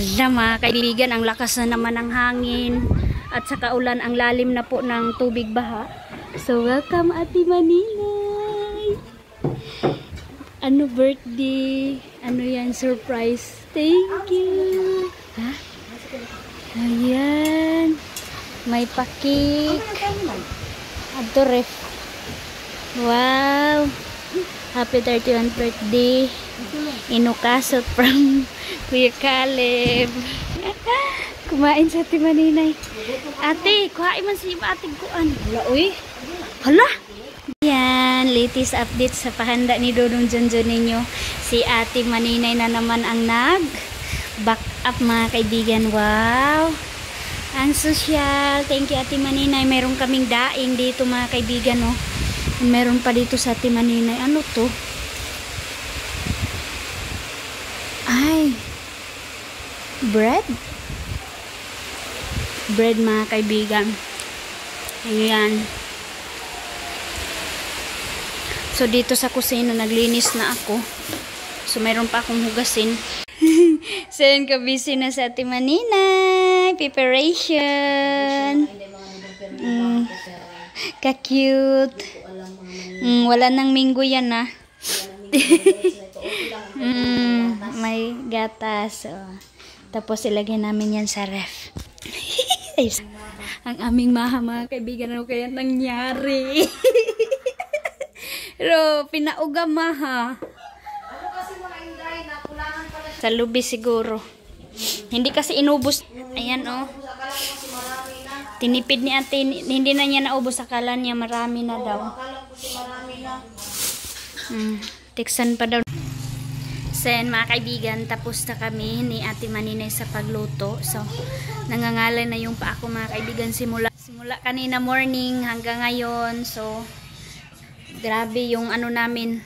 Hala mga kaibigan, ang lakas na naman ng hangin at saka ulan, ang lalim na po ng tubig baha. So welcome Ate Maninay. Ano birthday? Ano yan? Surprise. Thank you. Ha? Ayan. May pakik. Ato ref. Wow. Happy 31st birthday. Inukasot from Kuya Caleb. Kumain sa Ate Maninay. Ate, kuhain man si ating kuan. Hala, uy. Hala. Yan, latest update sa pahanda ni Dodong Jonjon ninyo. Si Ate Maninay na naman ang nag-back up mga kaibigan. Wow. Ang social. Thank you Ate Maninay. Meron kaming daing dito mga kaibigan. Oh. Meron pa dito sa Ate Maninay. Ano to? Ay. Bread? Bread mga kaibigan. Ayan. So dito sa kusina naglinis na ako. So mayroon pa akong hugasin. So yun ka busy na sa Ate Maninay. Preparation. Ka-cute. Wala nang minggo yan ah. May gatas. Oh. Tapos ilagay namin yan sa ref. Ang aming mga kaibigan, ano kaya nangyari? Pero pinauga maha. Sa lubi siguro. Hindi kasi inubos. Ayan oh. Tinipid ni ate. Hindi na niya naubos. Akala niya marami na daw. Tiksan pa daw. So yan mga kaibigan, tapos na kami ni Ate Maninay sa pagluto. So nangangalay na yung pa ako mga kaibigan simula kanina morning hanggang ngayon. So grabe yung ano namin,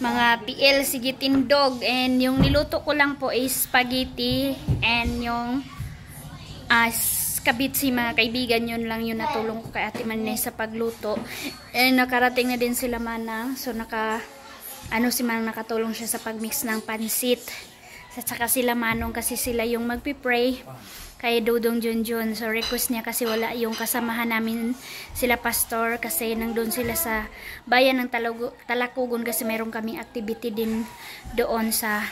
mga PL sigitindog, and yung niluto ko lang po is spaghetti and yung kabitsi mga kaibigan. Yun lang yung natulong ko kay Ate Maninay sa pagluto. And nakarating na din sila Manang. So si Manang nakatulong siya sa pagmix ng pansit. At saka sila Manong kasi sila yung magpipray kay Dodong Jonjon. So request niya kasi wala yung kasamahan namin sila pastor kasi nandun sila sa bayan ng Talakugon kasi meron kaming activity din doon sa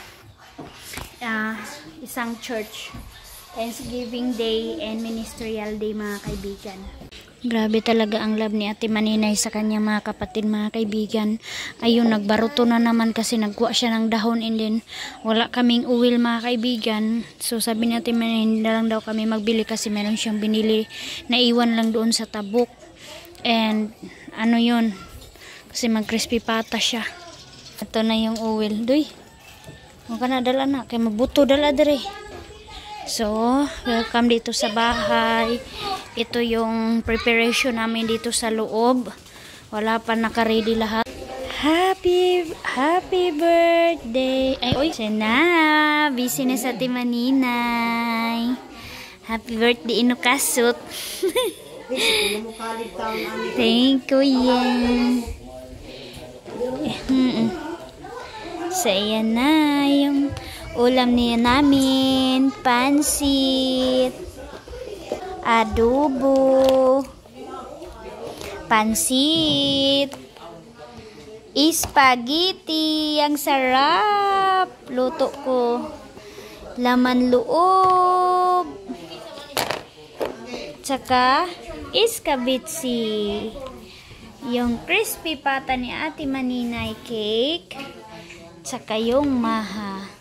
isang church. Thanksgiving Day and Ministerial Day mga kaibigan. Grabe talaga ang love ni Ate Maninay sa kanyang mga kapatid mga kaibigan. Ayun, nagbaruto na naman kasi nagkuha siya ng dahon and then wala kaming uwil mga kaibigan. So sabi ni Ate Maninay, hindi lang daw kami magbili kasi meron siyang binili na iwan lang doon sa tabuk. And ano yun, kasi mag-crispy pata siya. Ito na yung uwil. Doy, huwag ka na dala na, kaya mabuto dala dere. So, welcome dito sa bahay. Ito yung preparation namin dito sa loob. Wala pa naka-ready lahat. Happy birthday. Ay, oy, sana. Busy na sa Ate Maninay. Happy birthday, inukasot. Thank you, yan. So, ayan na yung ulam niya namin, pansit, adobo, pansit, spaghetti, ang sarap, luto ko, laman loob, tsaka iskabitsi, yung crispy pata ni Ate Maninay cake, tsaka yung maha.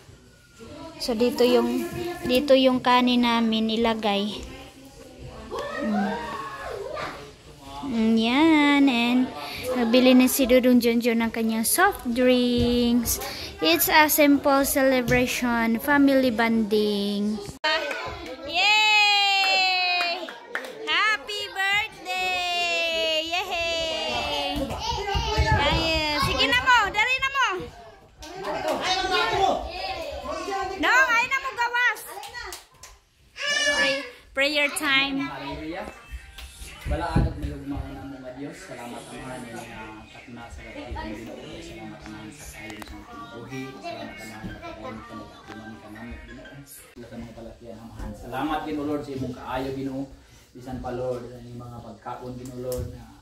So dito yung kanin namin ilagay. Yan, and nabili na si Dodong Jonjon ng kanyang soft drinks. It's a simple celebration, family bonding. Yay! Happy birthday! Yay! Ay, sige na mo, dali na mo. No, ay na mo gawas. Prayer time. Balaadog malugma na mo Diyos, salamat Ama ni takna sa katipan Ginoo. Salamat Ama sa kayon sa kinabuhi. Salamat Ama sa kagayon ka nagatiman ka namin Ginoo. Sila sa mga palatian Amahan. Salamat Ginoo Lord sa imong kaayo Ginoo. Bisan pa Lord sa inyong mga pagkaon Ginoo Lord na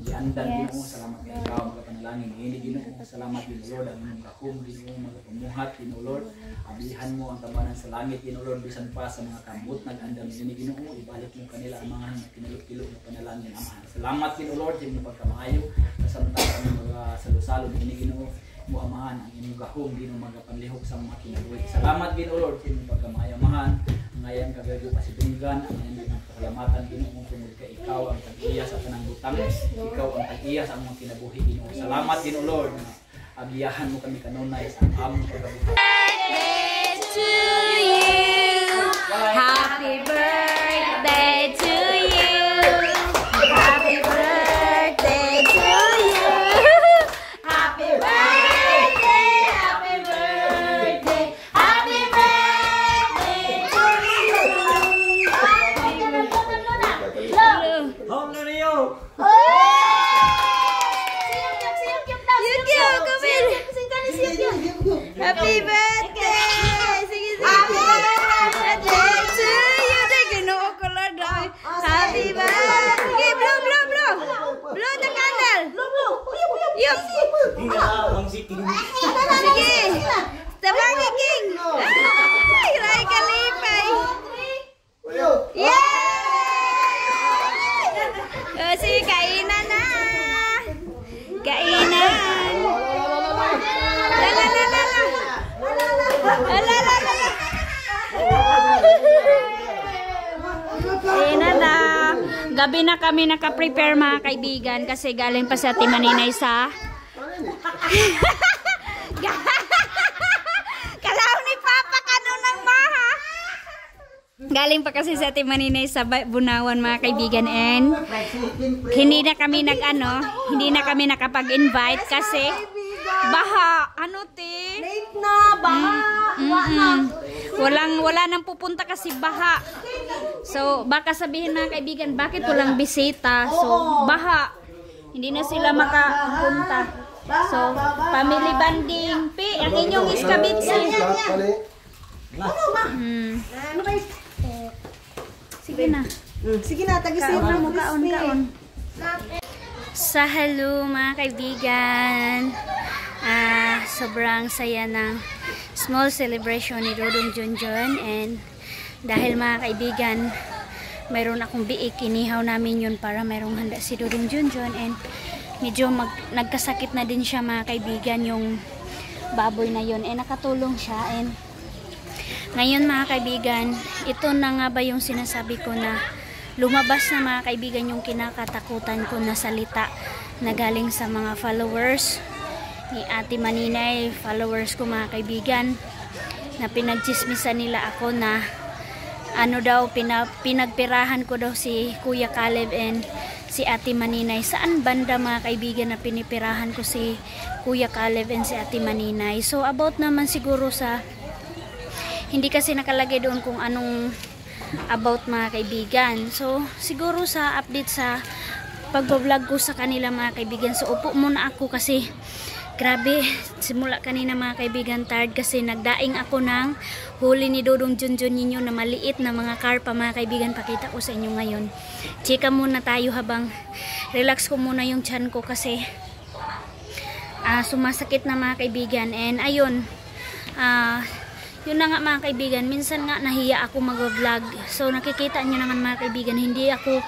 giandan Ginoo. Salamat kay ikaw magapanalangin ini Ginoo. Salamat Ginoo Lord ang imong kahum Ginoo magapamuhat Ginoo Lord. Ablihan mo ang tabanan sa langit Ginoo Lord bisan pa sa mga kamot nag-andam ini Ginoo. Ibalik mo kanila ang mga kinalukilo na panalangin Amahan. Salamat Ginoo Lord sa imong pagkamaayo samtang kami mga salusalog ini Ginoo. Mo Amahan ang imong gahom Ginoo magapanlihok sa mga kinabuhi. Salamat Ginoo Lord sa imong pagkamaayo Amahan. Ngayon kagayo pa si Dunggan ang imong pasalamatan Ginoo tungod kay ikaw ang tag-iya sa tanang butang. Ikaw ang tag-iya sa among kinabuhi Ginoo. Salamat Ginoo Lord. Agiyahan mo kami kanunay sa among pagkabuhi. Birthday to you. Happy birthday to you. Happy birthday to you. Happy birthday, happy birthday, happy birthday to you. Home na niyo. Happy birthday! Sige, sige. Happy birthday to you. Ginoo ko Lord. Happy birthday. Sige, blow, blow, blow. Blow the candle. Yup. Sige. Tabangi, King. Ay, Ray Kalipay. Yeah! Sige, kainan na. Kainan. La la la la la. La la la la. Kainan na. Gabi na kami naka-prepare mga kaibigan kasi galing pa sa Timaninay sa Kalaw ni Papa kanunang maha. Galing pa kasi sa Timaninay sa Bunawan mga kaibigan and hindi na kami hindi na kami nakapag-invite kasi baha. Ano te? Late na, baha. Wala nang pupunta kasi baha. So baka sabihin mga kaibigan, bakit walang bisita? So baha. Hindi na sila makapunta. So family banding. Pi, ang inyong iskabitsi. Ano ba? Ano ba? Sige na. Sige na, tagisin mo. Kaon. Sa hello mga kaibigan. Sobrang saya ng small celebration ni Dodong Junjun and dahil mga kaibigan mayroon akong biik, inihaw namin yun para mayroong handa si Dodong Junjun and medyo nagkasakit na din siya mga kaibigan yung baboy na yun and nakatulong siya and ngayon mga kaibigan ito na nga ba yung sinasabi ko na lumabas na mga kaibigan yung kinakatakutan ko na salita na galing sa mga followers ni Ate Maninay, followers ko mga kaibigan, na pinagchismisan nila ako na ano daw, pinagpirahan ko daw si Kuya Caleb and si Ate Maninay. Saan banda mga kaibigan na pinipirahan ko si Kuya Caleb and si Ate Maninay? So about naman siguro sa, hindi kasi nakalagay doon kung anong about mga kaibigan. So siguro sa update sa pagbablog ko sa kanila mga kaibigan. So upo muna ako kasi grabe, simula kanina mga kaibigan tired kasi nagdaing ako ng huli ni Dodong Junjun ninyo na maliit na mga karpa mga kaibigan. Pakita ko sa inyo ngayon. Chika muna tayo habang relax ko muna yung tiyan ko kasi sumasakit na mga kaibigan. And ayun, yun na nga mga kaibigan, minsan nga nahiya ako mag-vlog. So nakikita nyo naman mga kaibigan, hindi ako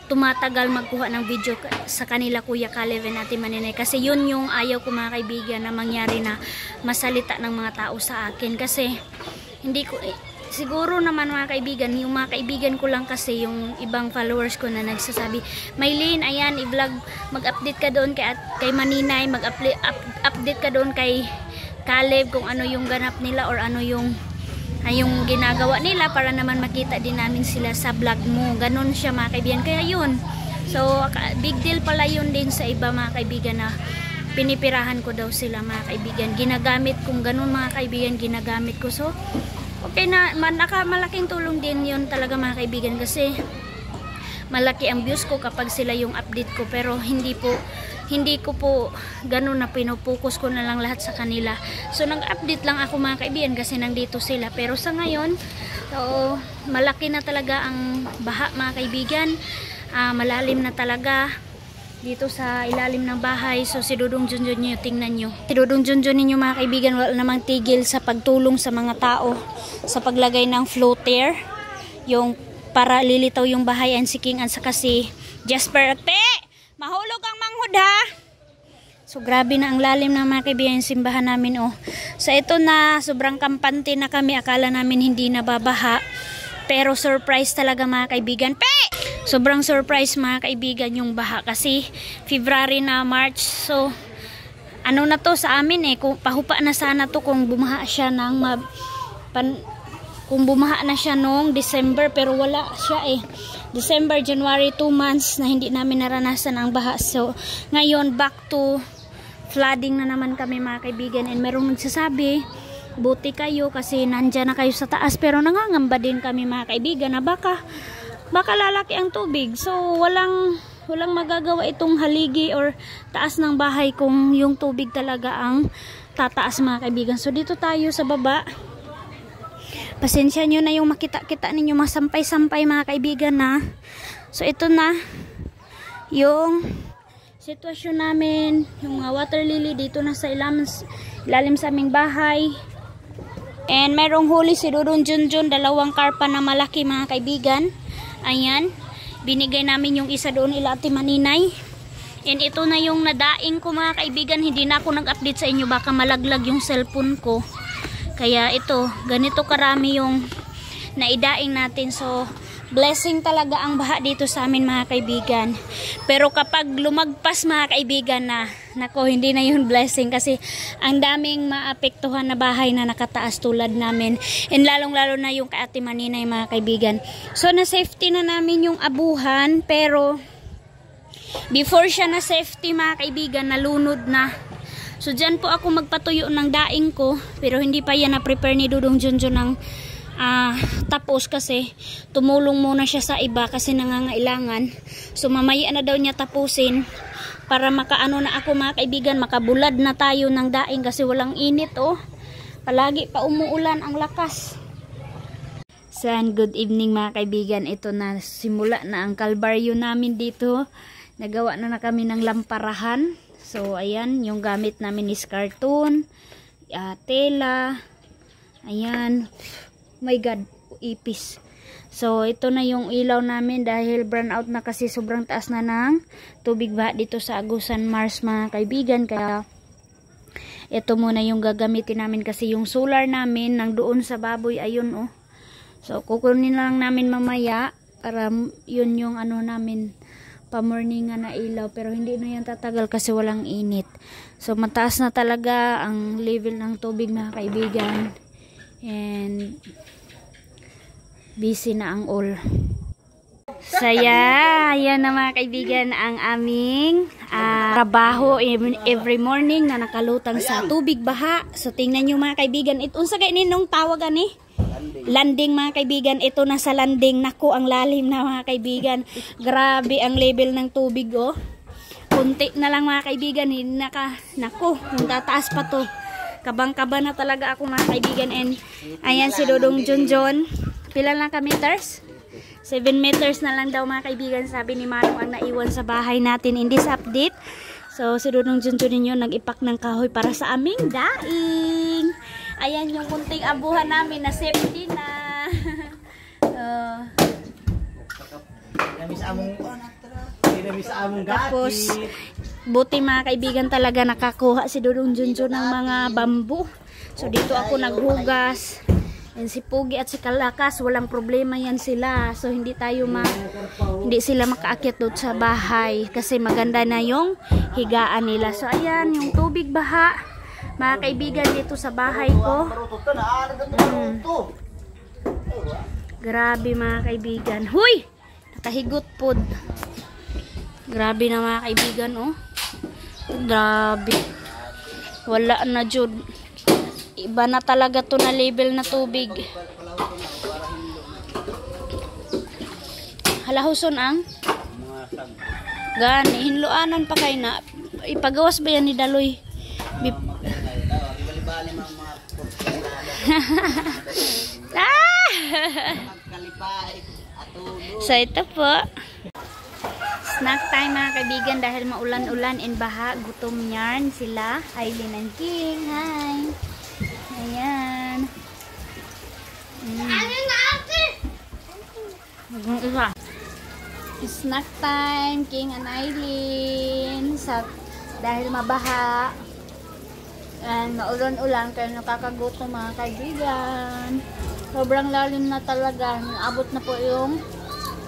tumatagal magkuha ng video sa kanila Kuya Caleb and Ate Maninay kasi yun yung ayaw ko mga kaibigan na mangyari na masalita ng mga tao sa akin kasi hindi ko siguro naman mga kaibigan, yung mga kaibigan ko lang kasi yung ibang followers ko na nagsasabi, Maylene ayan i-vlog, mag-update ka doon kay Maninay, mag-update ka doon kay Caleb kung ano yung ganap nila or ano yung ginagawa nila para naman makita din namin sila sa vlog mo. Ganon siya mga kaibigan. Kaya yun. So, big deal pala yun din sa iba mga kaibigan na pinipirahan ko daw sila mga kaibigan. Ginagamit kung ganon mga kaibigan, ginagamit ko. So, okay na, malaking tulong din yun talaga mga kaibigan kasi malaki ang views ko kapag sila yung update ko, pero hindi ko po ganun na pinupokus ko na lang lahat sa kanila. So nag-update lang ako mga kaibigan kasi nandito sila, pero sa ngayon so, malaki na talaga ang baha mga kaibigan. Malalim na talaga dito sa ilalim ng bahay. So si Dudong Junjun nyo, tingnan nyo, si Dudong Junjun ninyo mga kaibigan, wala namang tigil sa pagtulong sa mga tao sa paglagay ng floater, yung para lilitaw yung bahay. And si King at saka si Jasper, mahulog ang manghud ha. So grabe na ang lalim na mga kaibigan yung simbahan namin oh. So ito na, sobrang kampante na kami, akala namin hindi nababaha, pero surprise talaga mga kaibigan. Sobrang surprise mga kaibigan yung baha kasi February na, March. So ano na to sa amin kung pahupa na sana to kung bumaha siya ng kung bumaha na siya noong December, pero wala siya December, January, 2 months na hindi namin naranasan ang baha. So ngayon back to flooding na naman kami mga kaibigan. And merong nagsasabi, buti kayo kasi nandyan na kayo sa taas, pero nangangamba din kami mga kaibigan na baka lalaki ang tubig. So walang magagawa itong haligi or taas ng bahay kung yung tubig talaga ang tataas mga kaibigan. So dito tayo sa baba. Pasensya nyo na yung makita-kita ninyo masampay-sampay mga kaibigan na. So ito na yung sitwasyon namin, yung mga water lily dito na sa ilalim sa aming bahay. And merong huli si Dudong Junjun, 2 karpa na malaki mga kaibigan. Ayan, binigay namin yung isa doon ila Ate Maninay. And ito na yung nadaing ko mga kaibigan. Hindi na ako nag-update sa inyo, baka malaglag yung cellphone ko. Kaya ito, ganito karami yung naidaing natin. So blessing talaga ang baha dito sa amin mga kaibigan. Pero kapag lumagpas mga kaibigan na, nako, hindi na yun blessing kasi ang daming maapektuhan na bahay na nakataas tulad namin. And lalong lalo na yung kay Ate Maninay mga kaibigan. So na safety na namin yung abuhan, pero before siya na safety mga kaibigan, nalunod na. So dyan po ako magpatuyo ng daing ko, pero hindi pa yan na-prepare ni Dudong Junjun ng tapos kasi tumulong muna siya sa iba kasi nangangailangan. So mamaya na daw niya tapusin para makaano na ako mga kaibigan, makabulad na tayo ng daing kasi walang init palagi pa umuulan ang lakas. San, good evening mga kaibigan. Ito na, simula na ang kalbaryo namin dito. Nagawa na kami ng lamparahan. So ayan, yung gamit namin is carton, tela, ayan, oh my god, ipis. So ito na yung ilaw namin dahil brown out na kasi sobrang taas na ng tubig baha dito sa Agusan Mars mga kaibigan. Kaya ito muna yung gagamitin namin kasi yung solar namin nang doon sa baboy, ayun So kukunin lang namin mamaya para yun yung ano namin, pamorningan na ilaw, pero hindi na yan tatagal kasi walang init. So mataas na talaga ang level ng tubig mga kaibigan, and busy na ang all. Saya, yan na mga kaibigan ang aming trabaho every morning na nakalutang sa tubig baha. So tingnan nyo mga kaibigan, unsa kay ninong tawagan landing mga kaibigan. Ito na sa landing. Naku, ang lalim na mga kaibigan. Grabe ang level ng tubig kunti na lang mga kaibigan. Naku, tataas pa to. Kabang-kaba na talaga ako mga kaibigan. And ayan si Dudong Junjun. Pila lang ka meters? 7 meters na lang daw mga kaibigan, sabi ni Manong ang naiwan sa bahay natin in this update. So si Dudong Junjun ninyo nag-ipak ng kahoy para sa aming daing. Ayan yung munting abuhan namin na safety na. Tapos buti mga kaibigan talaga nakakuha si Dudong Junjun ng mga bamboo. So dito ako naghugas. And si Pugi at si Kalakas, walang problema yan sila. So hindi sila makaakyat doon sa bahay kasi maganda na yung higaan nila. So ayan yung tubig baha mga kaibigan dito sa bahay ko. Grabe mga kaibigan. Huy! Nakahigot pod. Grabe na mga kaibigan Grabe. Wala na jud. Iba na talaga to na level na tubig. Halahuson ang Gani, hinluanan pa kay na. Ipagawas ba yan ni Daloy? Bali-bali mga kalipay atulo. So ito po. Snack time mga kaibigan dahil maulan-ulan and baha. Gutom yarn sila. Aileen and King. Hi. Ayan. Isa. Snack time, King and Aileen. Dahil mabaha. And maulan-ulan kaya nakakagutom mga kaibigan. Sobrang lalim na talaga. Abot na po yung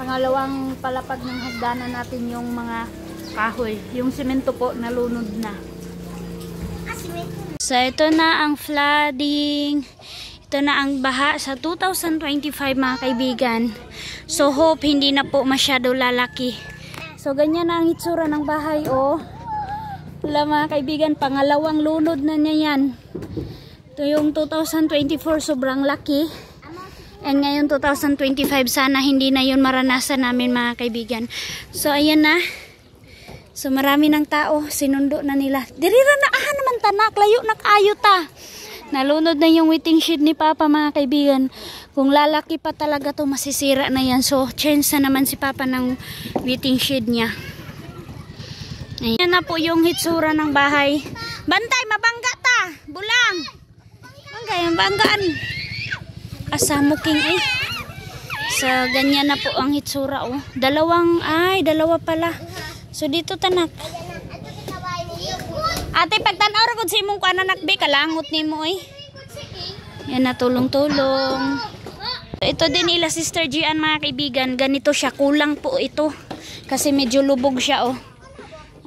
pangalawang palapag ng hagdanan natin yung mga kahoy. Yung semento po nalunod na. So ito na ang flooding. Ito na ang baha sa 2025 mga kaibigan. So hope hindi na po masyado lalaki. So ganyan na ang itsura ng bahay oh. Wala mga kaibigan, pangalawang lunod na niya yan. Ito yung 2024 sobrang laki. And ngayon 2025 sana hindi na yun maranasan namin mga kaibigan. So ayan na. So marami ng tao, sinundo na nila. Dirira na naman tanak, layo na kayo ta. Nalunod na yung waiting shed ni Papa mga kaibigan. Kung lalaki pa talaga to masisira na yan. So change na naman si Papa ng waiting shed niya. Ayan na po yung hitsura ng bahay. Bantay, mabangga ta. Bulang. Banggaan. Asamuking eh. So ganyan na po ang hitsura oh. Dalawa pala. So dito tanak. Ate pagtanaw ra gud si imong kuan nakbe kalangot nimo eh. Yan na tulong-tulong. Ito din nila Sister Gian mga kaibigan. Ganito siya, kulang po ito. Kasi medyo lubog siya oh.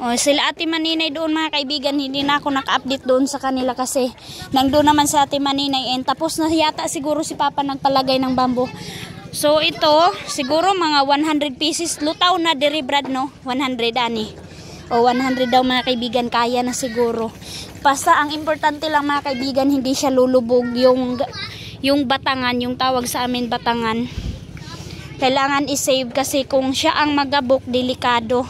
Oh, sila Ate Maninay doon mga kaibigan, hindi na ako naka-update doon sa kanila kasi nangdoon naman sa Ate Maninay and tapos na yata siguro si Papa nagpalagay ng bamboo. So ito, siguro mga 100 pieces, lutaw na diri Brad no? 100 ani. O 100 daw mga kaibigan, kaya na siguro. Basta ang importante lang mga kaibigan, hindi siya lulubog yung batangan, yung tawag sa amin batangan. Kailangan i-save kasi kung siya ang magabok, delikado.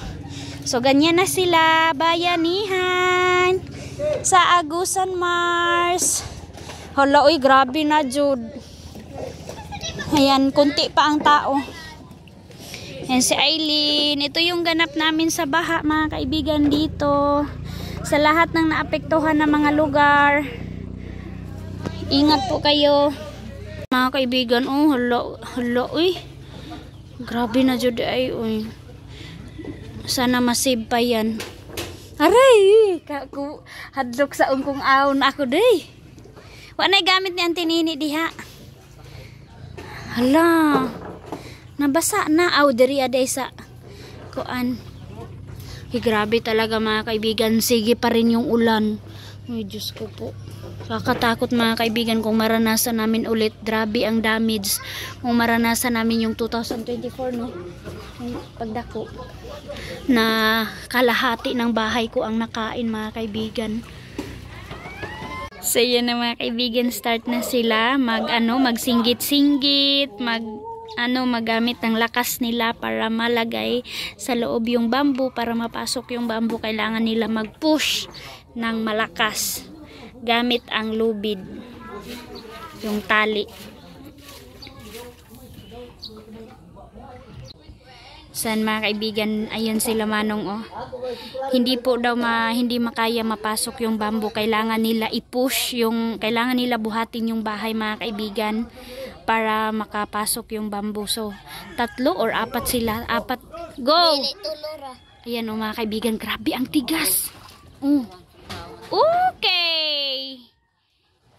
So ganyan na sila, bayanihan sa Agusan Mars. Hala, uy, grabe na jud. Ayan, kunti pa ang tao. Ayan si Aileen. Ito yung ganap namin sa baha mga kaibigan dito. Sa lahat ng naapektuhan ng mga lugar. Ingat po kayo. Mga kaibigan, oh, hala, uy. Grabe na jud ay, uy. Sana masave pa yan. Aray! Kaku, hadlok sa ungkong aon ako day. Wanay gamit ni Auntie Nini diha. Hala. Nabasa na. Aw, diri aday sa kuan. Grabe talaga mga kaibigan. Sige pa rin yung ulan. Ay, Diyos ko po. Kakatakot mga kaibigan kung maranasan namin ulit. Grabe ang damage. Kung maranasan namin yung 2024, no? Yung pagdako. Na kalahati ng bahay ko ang nakain mga kaibigan. So yan na mga kaibigan, start na sila magsinggit-singgit, magamit ng lakas nila para malagay sa loob yung bamboo. Para mapasok yung bamboo, kailangan nila mag-push ng malakas gamit ang lubid, yung tali. San mga kaibigan, ayun sila manong oh. Hindi po daw hindi makaya mapasok yung bamboo. Kailangan nila i-push kailangan nila buhatin yung bahay mga kaibigan para makapasok yung bamboo. So 3 or 4 sila. 4. Go! Ayan oh mga kaibigan, grabe ang tigas. Okay.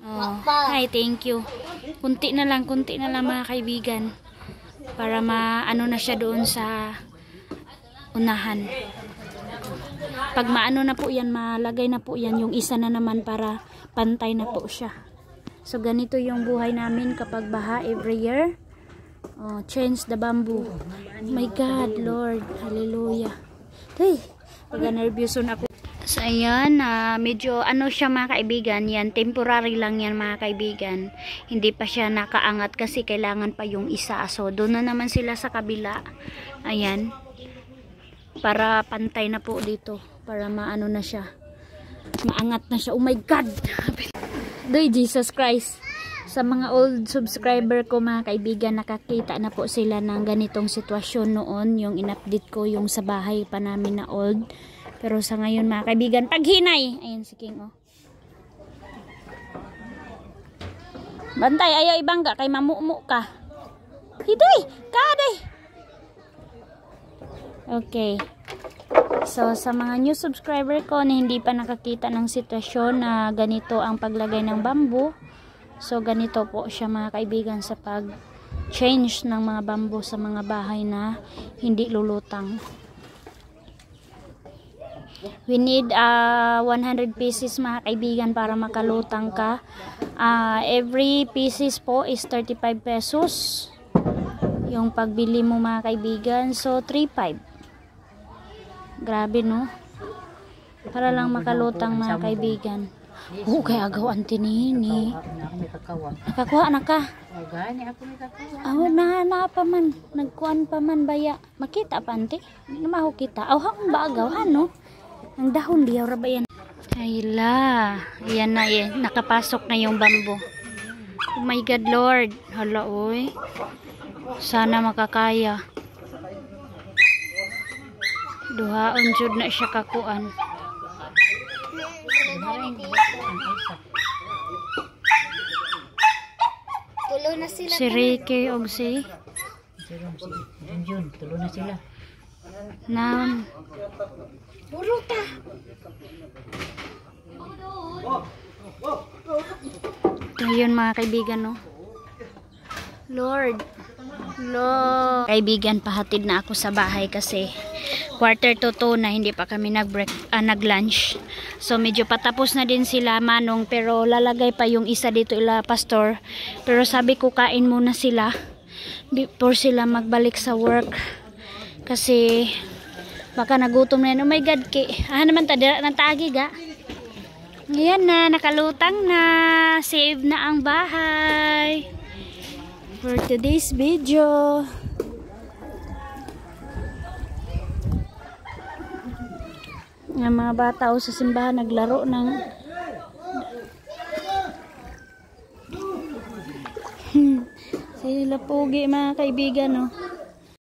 Oh, hi, thank you. Kunti na lang mga kaibigan. Para maano na siya doon sa unahan. Pag maano na po yan, malagay na po yan yung isa na naman para pantay na po siya. So ganito yung buhay namin kapag baha every year. Oh, change the bamboo. My God, Lord. Hallelujah. Hey, pag-nervous na ako. So ayan, medyo ano siya mga kaibigan, yan temporary lang yan mga kaibigan. Hindi pa siya nakaangat kasi kailangan pa yung isa. So doon na naman sila sa kabila. Ayan. para pantay na po dito, para maano na siya, maangat na siya. Oh my God! Doy, Jesus Christ! Sa mga old subscriber ko mga kaibigan, nakakita na po sila ng ganitong sitwasyon noon, yung in-update ko yung sa bahay pa namin na old. Pero sa ngayon mga kaibigan, paghinay! Ayan si King, oh. Bantay, ayaw ibangga kay mamumu ka. Hiday! Kaday! Okay. So, sa mga new subscriber ko na hindi pa nakakita ng sitwasyon na ganito ang paglagay ng bamboo, so ganito po siya mga kaibigan sa pag-change ng mga bamboo sa mga bahay na hindi lulutang. We need 100 pieces mga kaibigan para makalutang ka. Every pieces po is 35 pesos. Yung pagbili mo mga kaibigan, so 3.5. Grabe no? Para lang makalutang mga kaibigan. Oo, kaya agaw antinini. Nakakuha na ka? Oo, na pa man. Nagkuhan pa man baya. Makita pa ante? Hindi na maho kita. Aw, haong ba agaw no? Ang dahon diyaw ra ba yan? Ayla. Ayan na eh. Nakapasok na yung bamboo. Oh my God, Lord. Hala, oy. Sana makakaya. Duhaon jud na siya kakuan. Tulo na sila. Si Ricky og si Jun, tulo na sila. Naon. Buruta. Ngayon mga kaibigan no. Lord. Kaibigan, pahatid na ako sa bahay kasi 1:45 na, hindi pa kami nag-lunch. So medyo patapos na din sila Manong, pero lalagay pa yung isa dito ila pastor. Pero sabi ko kain muna sila before sila magbalik sa work. Kasi baka nagutom na yan. Oh my God, naman tadira ng tagi ga. Ayan na, nakalutang na. Save na ang bahay. For today's video. Ang mga bata o sa simbahan naglaro ng sila pogi mga kaibigan no.